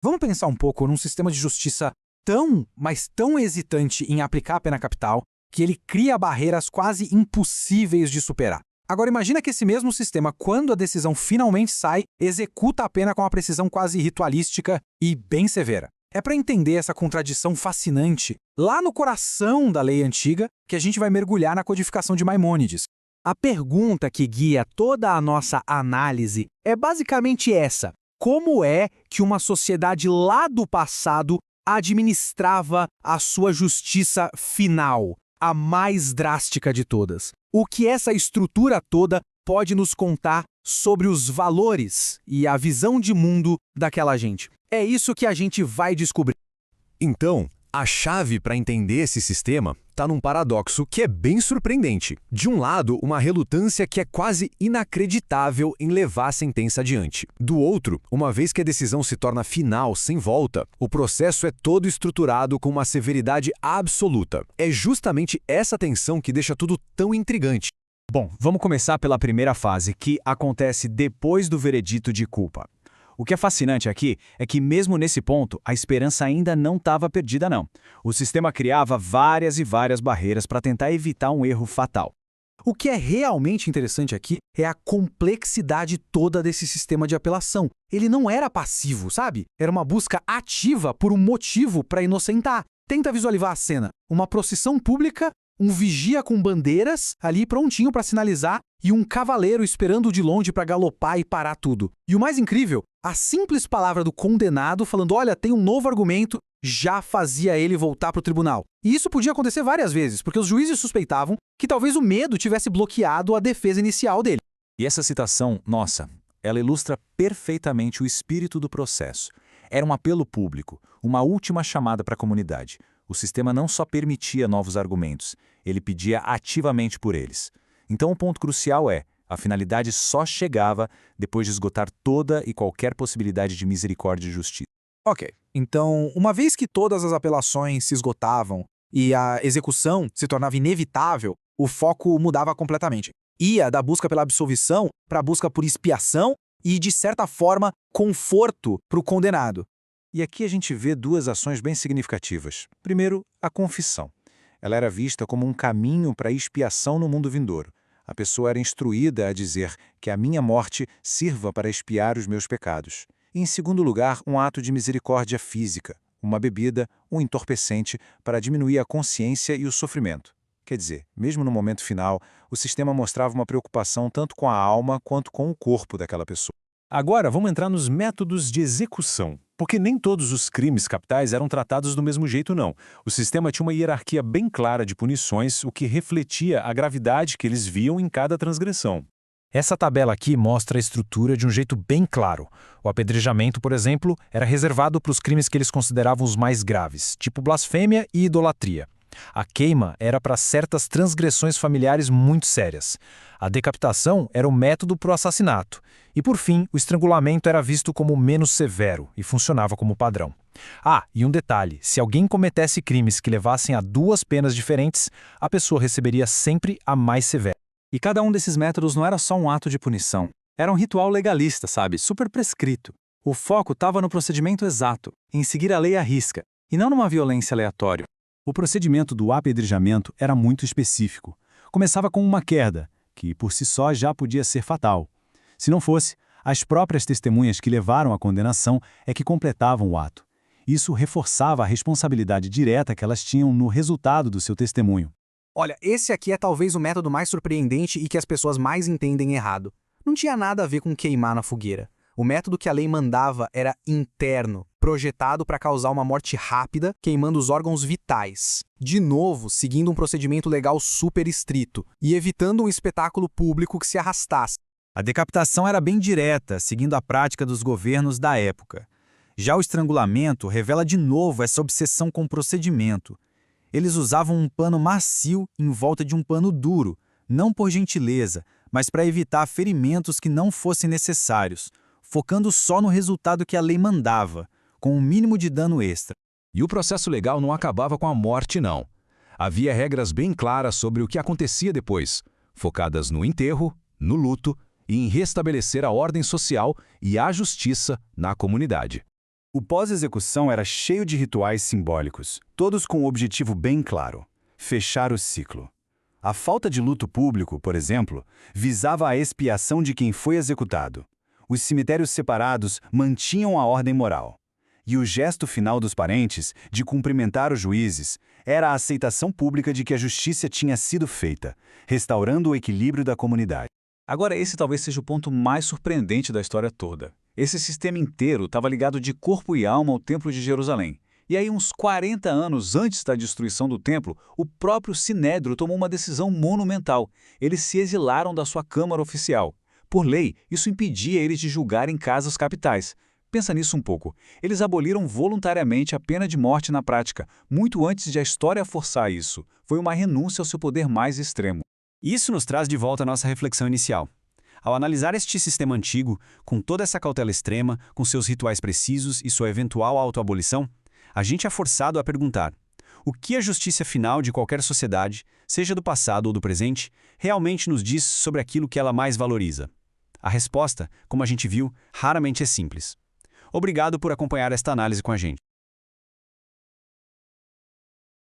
Vamos pensar um pouco num sistema de justiça tão, mas tão hesitante em aplicar a pena capital que ele cria barreiras quase impossíveis de superar. Agora imagina que esse mesmo sistema, quando a decisão finalmente sai, executa a pena com uma precisão quase ritualística e bem severa. É para entender essa contradição fascinante, lá no coração da lei antiga, que a gente vai mergulhar na codificação de Maimônides. A pergunta que guia toda a nossa análise é basicamente essa: como é que uma sociedade lá do passado administrava a sua justiça final, a mais drástica de todas? O que essa estrutura toda pode nos contar sobre os valores e a visão de mundo daquela gente? É isso que a gente vai descobrir. Então, a chave para entender esse sistema está num paradoxo que é bem surpreendente. De um lado, uma relutância que é quase inacreditável em levar a sentença adiante. Do outro, uma vez que a decisão se torna final, sem volta, o processo é todo estruturado com uma severidade absoluta. É justamente essa tensão que deixa tudo tão intrigante. Bom, vamos começar pela primeira fase, que acontece depois do veredito de culpa. O que é fascinante aqui é que, mesmo nesse ponto, a esperança ainda não estava perdida, não. O sistema criava várias e várias barreiras para tentar evitar um erro fatal. O que é realmente interessante aqui é a complexidade toda desse sistema de apelação. Ele não era passivo, sabe? Era uma busca ativa por um motivo para inocentar. Tenta visualizar a cena. Uma procissão pública, um vigia com bandeiras ali prontinho para sinalizar e um cavaleiro esperando de longe para galopar e parar tudo. E o mais incrível, a simples palavra do condenado falando, olha, tem um novo argumento, já fazia ele voltar para o tribunal. E isso podia acontecer várias vezes, porque os juízes suspeitavam que talvez o medo tivesse bloqueado a defesa inicial dele. E essa citação, nossa, ela ilustra perfeitamente o espírito do processo. Era um apelo público, uma última chamada para a comunidade. O sistema não só permitia novos argumentos, ele pedia ativamente por eles. Então o ponto crucial é, a finalidade só chegava depois de esgotar toda e qualquer possibilidade de misericórdia e justiça. Ok, então, uma vez que todas as apelações se esgotavam e a execução se tornava inevitável, o foco mudava completamente. Ia da busca pela absolvição para a busca por expiação e, de certa forma, conforto para o condenado. E aqui a gente vê duas ações bem significativas. Primeiro, a confissão. Ela era vista como um caminho para a expiação no mundo vindouro. A pessoa era instruída a dizer que a minha morte sirva para expiar os meus pecados. E, em segundo lugar, um ato de misericórdia física, uma bebida, um entorpecente para diminuir a consciência e o sofrimento. Quer dizer, mesmo no momento final, o sistema mostrava uma preocupação tanto com a alma quanto com o corpo daquela pessoa. Agora, vamos entrar nos métodos de execução. Porque nem todos os crimes capitais eram tratados do mesmo jeito, não. O sistema tinha uma hierarquia bem clara de punições, o que refletia a gravidade que eles viam em cada transgressão. Essa tabela aqui mostra a estrutura de um jeito bem claro. O apedrejamento, por exemplo, era reservado para os crimes que eles consideravam os mais graves, tipo blasfêmia e idolatria. A queima era para certas transgressões familiares muito sérias. A decapitação era o método para o assassinato. E, por fim, o estrangulamento era visto como menos severo e funcionava como padrão. Ah, e um detalhe, se alguém cometesse crimes que levassem a duas penas diferentes, a pessoa receberia sempre a mais severa. E cada um desses métodos não era só um ato de punição. Era um ritual legalista, sabe? Super prescrito. O foco estava no procedimento exato, em seguir a lei à risca, e não numa violência aleatória. O procedimento do apedrejamento era muito específico. Começava com uma queda, que por si só já podia ser fatal. Se não fosse, as próprias testemunhas que levaram à condenação é que completavam o ato. Isso reforçava a responsabilidade direta que elas tinham no resultado do seu testemunho. Olha, esse aqui é talvez o método mais surpreendente e que as pessoas mais entendem errado. Não tinha nada a ver com queimar na fogueira. O método que a lei mandava era interno, projetado para causar uma morte rápida, queimando os órgãos vitais. De novo, seguindo um procedimento legal super estrito e evitando um espetáculo público que se arrastasse. A decapitação era bem direta, seguindo a prática dos governos da época. Já o estrangulamento revela de novo essa obsessão com o procedimento. Eles usavam um pano macio em volta de um pano duro, não por gentileza, mas para evitar ferimentos que não fossem necessários, focando só no resultado que a lei mandava, com um mínimo de dano extra. E o processo legal não acabava com a morte, não. Havia regras bem claras sobre o que acontecia depois, focadas no enterro, no luto e em restabelecer a ordem social e a justiça na comunidade. O pós-execução era cheio de rituais simbólicos, todos com um objetivo bem claro: fechar o ciclo. A falta de luto público, por exemplo, visava a expiação de quem foi executado. Os cemitérios separados mantinham a ordem moral. E o gesto final dos parentes, de cumprimentar os juízes, era a aceitação pública de que a justiça tinha sido feita, restaurando o equilíbrio da comunidade. Agora, esse talvez seja o ponto mais surpreendente da história toda. Esse sistema inteiro estava ligado de corpo e alma ao Templo de Jerusalém. E aí, uns 40 anos antes da destruição do templo, o próprio Sinédrio tomou uma decisão monumental. Eles se exilaram da sua Câmara Oficial. Por lei, isso impedia eles de julgarem casos capitais. Pensa nisso um pouco. Eles aboliram voluntariamente a pena de morte na prática, muito antes de a história forçar isso. Foi uma renúncia ao seu poder mais extremo. Isso nos traz de volta à nossa reflexão inicial. Ao analisar este sistema antigo, com toda essa cautela extrema, com seus rituais precisos e sua eventual autoabolição, a gente é forçado a perguntar: o que a justiça final de qualquer sociedade, seja do passado ou do presente, realmente nos diz sobre aquilo que ela mais valoriza? A resposta, como a gente viu, raramente é simples. Obrigado por acompanhar esta análise com a gente.